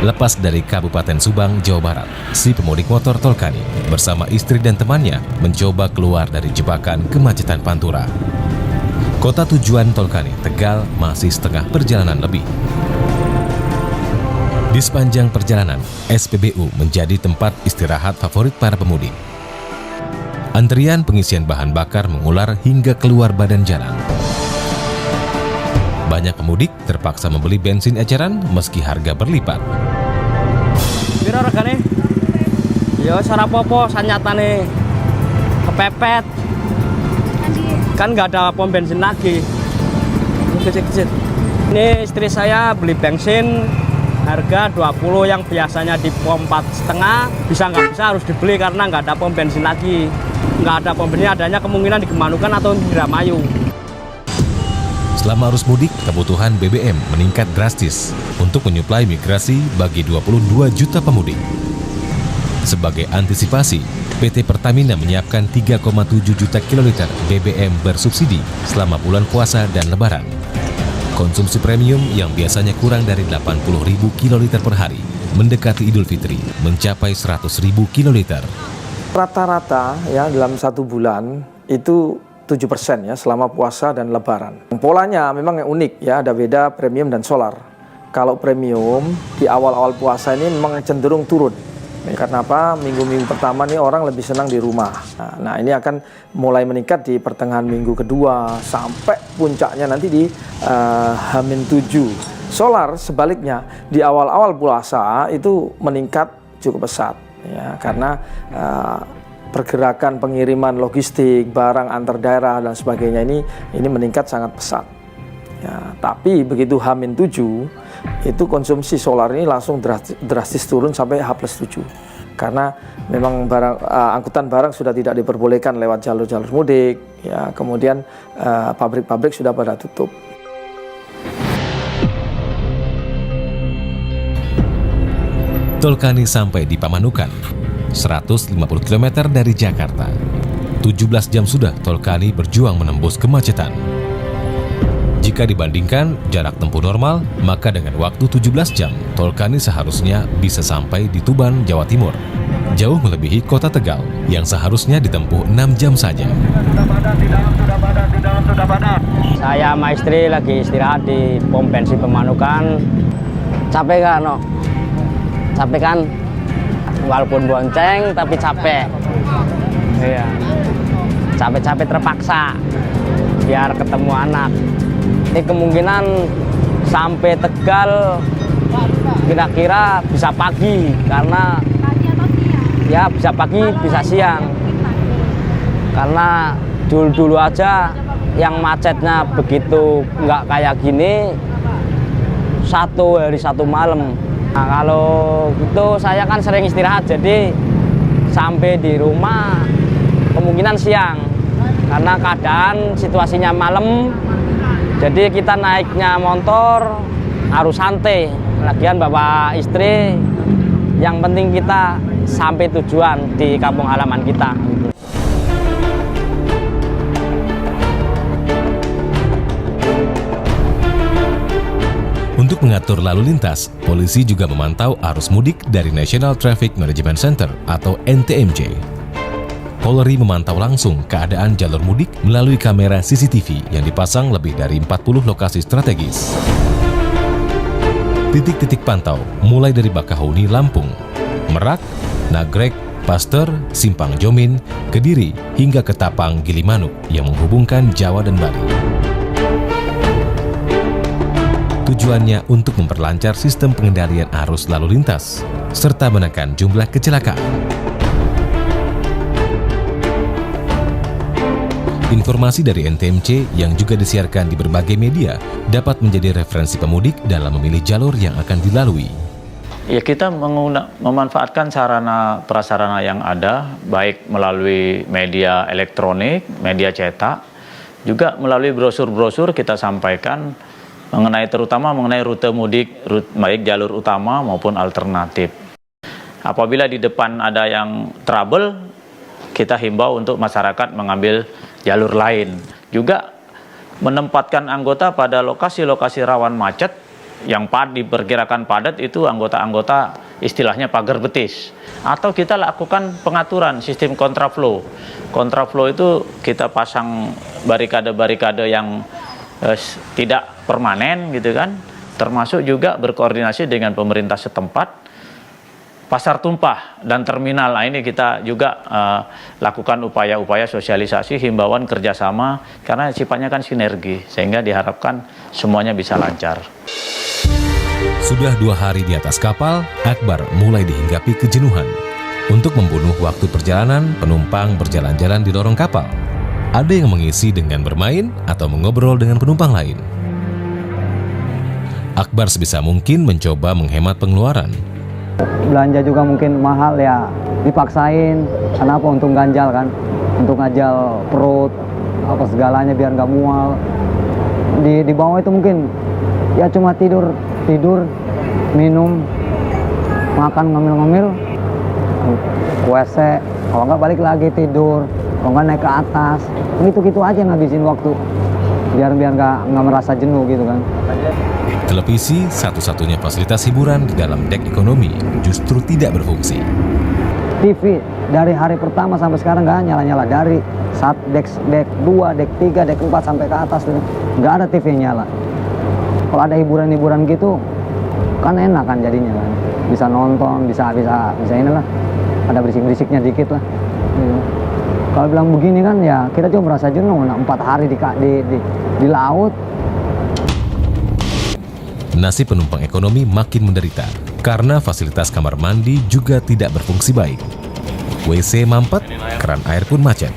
lepas dari Kabupaten Subang, Jawa Barat, si pemudik motor Tolkani bersama istri dan temannya mencoba keluar dari jebakan kemacetan Pantura. Kota tujuan Tolkani, Tegal, masih setengah perjalanan lebih. Di sepanjang perjalanan, SPBU menjadi tempat istirahat favorit para pemudik. Antrian pengisian bahan bakar mengular hingga keluar badan jalan. Banyak pemudik terpaksa membeli bensin eceran meski harga berlipat. Piro regane? Ya sarapopo sanyatane kepepet. Kan nggak ada pom bensin lagi. Kecil-kecil. Ini istri saya beli bensin harga 20 yang biasanya di pom 4,5 bisa nggak bisa harus dibeli karena nggak ada pom bensin lagi. Nggak ada pom bensin, adanya kemungkinan di Kemanukan atau di Indramayu. Selama arus mudik, kebutuhan BBM meningkat drastis untuk menyuplai migrasi bagi 22 juta pemudik. Sebagai antisipasi, PT Pertamina menyiapkan 3,7 juta kiloliter BBM bersubsidi selama bulan puasa dan Lebaran. Konsumsi premium yang biasanya kurang dari 80.000 kiloliter per hari mendekati Idul Fitri mencapai 100.000 kiloliter. Rata-rata ya dalam satu bulan itu 7% ya selama puasa dan Lebaran. Polanya memang yang unik ya, ada beda premium dan solar. Kalau premium di awal-awal puasa ini memang cenderung turun. Karena apa? Minggu-minggu pertama nih orang lebih senang di rumah. Nah ini akan mulai meningkat di pertengahan minggu kedua sampai puncaknya nanti di H-7. Solar sebaliknya di awal-awal puasa itu meningkat cukup pesat ya karena pergerakan pengiriman logistik, barang antar daerah dan sebagainya ini meningkat sangat pesat. Ya, tapi begitu H-7 itu konsumsi solar ini langsung drastis turun sampai H+7 karena memang angkutan barang sudah tidak diperbolehkan lewat jalur-jalur mudik. Ya, kemudian pabrik-pabrik sudah pada tutup. Tolkani sampai di Pamanukan, 150 km dari Jakarta. 17 jam sudah Tolkani berjuang menembus kemacetan. Jika dibandingkan jarak tempuh normal, maka dengan waktu 17 jam, Tolkani seharusnya bisa sampai di Tuban, Jawa Timur. Jauh melebihi kota Tegal yang seharusnya ditempuh 6 jam saja. Saya sama istri lagi istirahat di pom bensin Pemanukan. Capek kan, no? Capek kan? Walaupun bonceng tapi capek. Iya. Capek-capek terpaksa biar ketemu anak. Ini kemungkinan sampai Tegal kira-kira bisa pagi karena ya bisa pagi bisa siang. Karena dulu aja yang macetnya begitu nggak kayak gini 1 hari 1 malam. Nah, kalau gitu saya kan sering istirahat, jadi sampai di rumah kemungkinan siang karena keadaan situasinya malam, jadi kita naiknya motor harus santai. Lagian bapak istri, yang penting kita sampai tujuan di kampung halaman kita. Untuk mengatur lalu lintas, polisi juga memantau arus mudik dari National Traffic Management Center atau NTMC. Polri memantau langsung keadaan jalur mudik melalui kamera CCTV yang dipasang lebih dari 40 lokasi strategis. Titik-titik pantau mulai dari Bakahuni, Lampung, Merak, Nagrek, Pasteur, Simpang Jomin, Kediri, hingga ke Tapang, Gilimanuk yang menghubungkan Jawa dan Bali. Tujuannya untuk memperlancar sistem pengendalian arus lalu lintas, serta menekan jumlah kecelakaan. Informasi dari NTMC yang juga disiarkan di berbagai media dapat menjadi referensi pemudik dalam memilih jalur yang akan dilalui. Ya, kita memanfaatkan sarana prasarana yang ada, baik melalui media elektronik, media cetak, juga melalui brosur-brosur kita sampaikan terutama mengenai rute mudik, baik jalur utama maupun alternatif. Apabila di depan ada yang trouble, kita himbau untuk masyarakat mengambil jalur lain. Juga menempatkan anggota pada lokasi-lokasi rawan macet yang diperkirakan padat itu anggota-anggota istilahnya pagar betis. Atau kita lakukan pengaturan sistem kontraflow. Kontraflow itu kita pasang barikade-barikade yang tidak permanen gitu kan. Termasuk juga berkoordinasi dengan pemerintah setempat. Pasar tumpah dan terminal, nah ini kita juga lakukan upaya-upaya sosialisasi, himbauan kerjasama, karena sifatnya kan sinergi, sehingga diharapkan semuanya bisa lancar. Sudah 2 hari di atas kapal, Akbar mulai dihinggapi kejenuhan. Untuk membunuh waktu perjalanan, penumpang berjalan-jalan di lorong kapal. Ada yang mengisi dengan bermain atau mengobrol dengan penumpang lain. Akbar sebisa mungkin mencoba menghemat pengeluaran. Belanja juga mungkin mahal ya, dipaksain. Kenapa? Untuk ganjal kan, untuk ngajal perut, apa segalanya biar nggak mual. Di bawah itu mungkin ya cuma tidur, minum, makan ngemil-ngemil, WC, kalau nggak balik lagi tidur, kalau nggak naik ke atas, gitu-gitu aja ngabisin waktu, biar nggak merasa jenuh gitu kan. Televisi, satu-satunya fasilitas hiburan di dalam dek ekonomi, justru tidak berfungsi. TV dari hari pertama sampai sekarang nggak nyala-nyala, dari dek 2, dek 3, dek 4 sampai ke atas nggak ada TV yang nyala. Kalau ada hiburan-hiburan gitu kan enak kan jadinya kan, bisa nonton, bisa inilah, ada berisik-berisiknya dikit lah. Kalau bilang begini kan ya kita juga merasa jenuh, 4 hari di laut. Nasib penumpang ekonomi makin menderita karena fasilitas kamar mandi juga tidak berfungsi baik. WC mampet, keran air pun macet.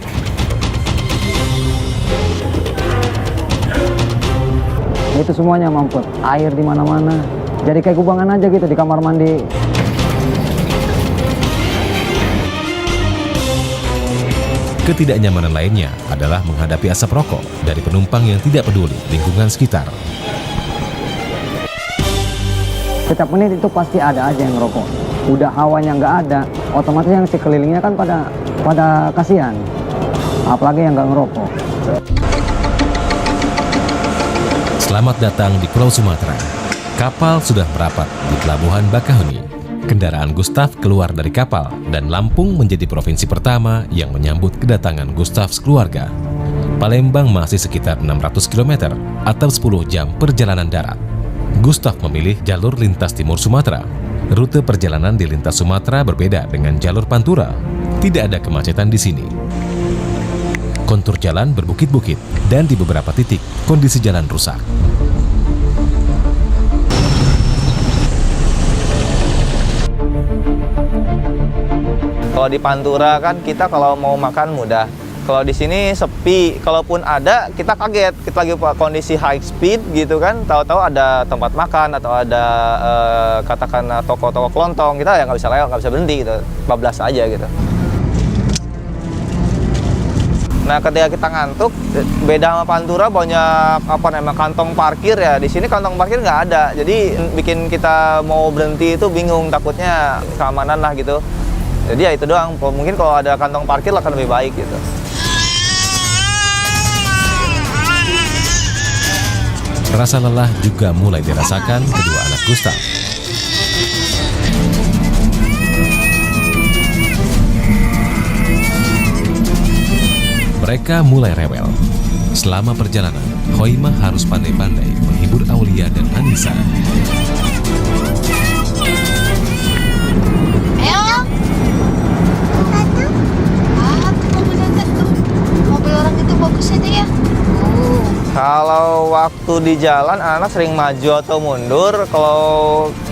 Itu semuanya mampet, air di mana-mana. Jadi kayak kubangan aja gitu di kamar mandi. Ketidaknyamanan lainnya adalah menghadapi asap rokok dari penumpang yang tidak peduli lingkungan sekitar. Setiap menit itu pasti ada aja yang ngerokok. Udah hawanya nggak ada, otomatis yang sekelilingnya kan pada kasihan. Apalagi yang nggak ngerokok. Selamat datang di Pulau Sumatera. Kapal sudah merapat di Pelabuhan Bakahuni. Kendaraan Gustaf keluar dari kapal dan Lampung menjadi provinsi pertama yang menyambut kedatangan Gustaf sekeluarga. Palembang masih sekitar 600 km atau 10 jam perjalanan darat. Gustaf memilih jalur lintas timur Sumatera. Rute perjalanan di lintas Sumatera berbeda dengan jalur Pantura. Tidak ada kemacetan di sini. Kontur jalan berbukit-bukit dan di beberapa titik kondisi jalan rusak. Kalau di Pantura kan kita kalau mau makan mudah. Kalau di sini sepi, kalaupun ada kita kaget, kita lagi kondisi high speed gitu kan, tahu-tahu ada tempat makan atau ada katakan toko-toko kelontong, kita ya nggak bisa lewat, nggak bisa berhenti gitu, bablas aja gitu. Nah ketika kita ngantuk, beda sama Pantura banyak kantong parkir ya, di sini kantong parkir nggak ada, jadi bikin kita mau berhenti itu bingung, takutnya keamanan lah gitu. Jadi ya itu doang, mungkin kalau ada kantong parkir akan lebih baik gitu. Rasa lelah juga mulai dirasakan kedua anak Gustaf. Mereka mulai rewel. Selama perjalanan, Hoimah harus pandai-pandai menghibur Aulia dan Anissa. Mobil orang itu bagus aja ya. Kalau waktu di jalan anak sering maju atau mundur.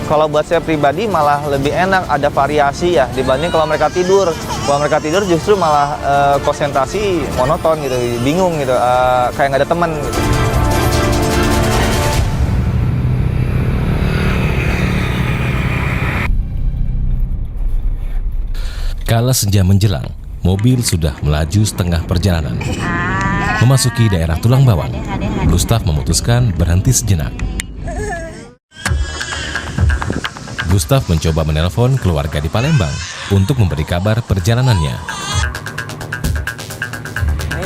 Kalau buat saya pribadi malah lebih enak, ada variasi ya dibanding kalau mereka tidur. Kalau mereka tidur justru malah konsentrasi monoton gitu, bingung gitu, kayak nggak ada teman gitu. Kala senja menjelang, mobil sudah melaju setengah perjalanan. Memasuki daerah Tulang Bawang, Gustaf memutuskan berhenti sejenak. Gustaf mencoba menelpon keluarga di Palembang untuk memberi kabar perjalanannya.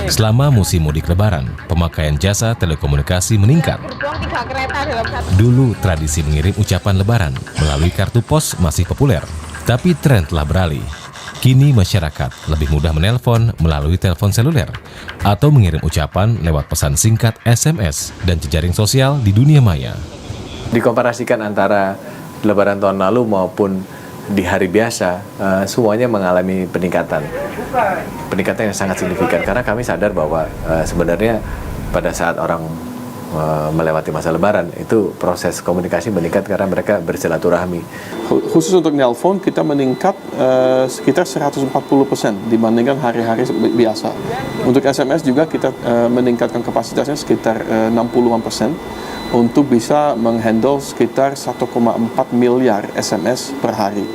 Selama musim mudik Lebaran, pemakaian jasa telekomunikasi meningkat menolong 3 kereta dalam satu. Dulu tradisi mengirim ucapan lebaran melalui kartu pos masih populer, tapi tren telah beralih. Kini masyarakat lebih mudah menelpon melalui telepon seluler atau mengirim ucapan lewat pesan singkat SMS dan jejaring sosial di dunia maya. Dikomparasikan antara lebaran tahun lalu maupun di hari biasa, semuanya mengalami peningkatan yang sangat signifikan, karena kami sadar bahwa sebenarnya pada saat orang melewati masa lebaran itu proses komunikasi meningkat karena mereka bersilaturahmi. Khusus untuk nelpon kita meningkat sekitar 140% dibandingkan hari-hari biasa. Untuk SMS juga kita meningkatkan kapasitasnya sekitar 60% untuk bisa menghandle sekitar 1,4 miliar SMS per hari.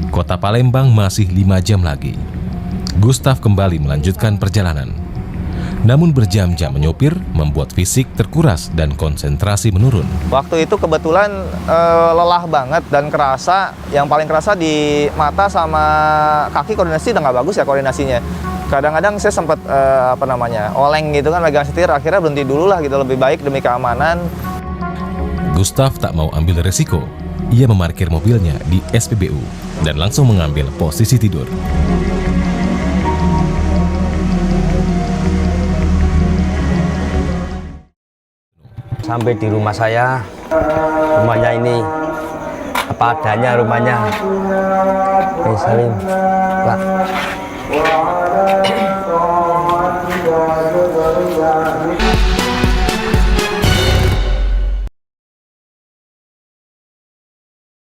Kota Palembang masih 5 jam lagi. Gustaf kembali melanjutkan perjalanan. Namun berjam-jam menyopir membuat fisik terkuras dan konsentrasi menurun. Waktu itu kebetulan lelah banget dan kerasa, yang paling kerasa di mata sama kaki koordinasi udah nggak bagus ya koordinasinya. Kadang-kadang saya sempat oleng gitu kan, megang setir, akhirnya berhenti dulu lah gitu, lebih baik demi keamanan. Gustaf tak mau ambil resiko. Ia memarkir mobilnya di SPBU dan langsung mengambil posisi tidur. Sampai di rumah saya, rumahnya ini apa adanya rumahnya. Salim, Pak.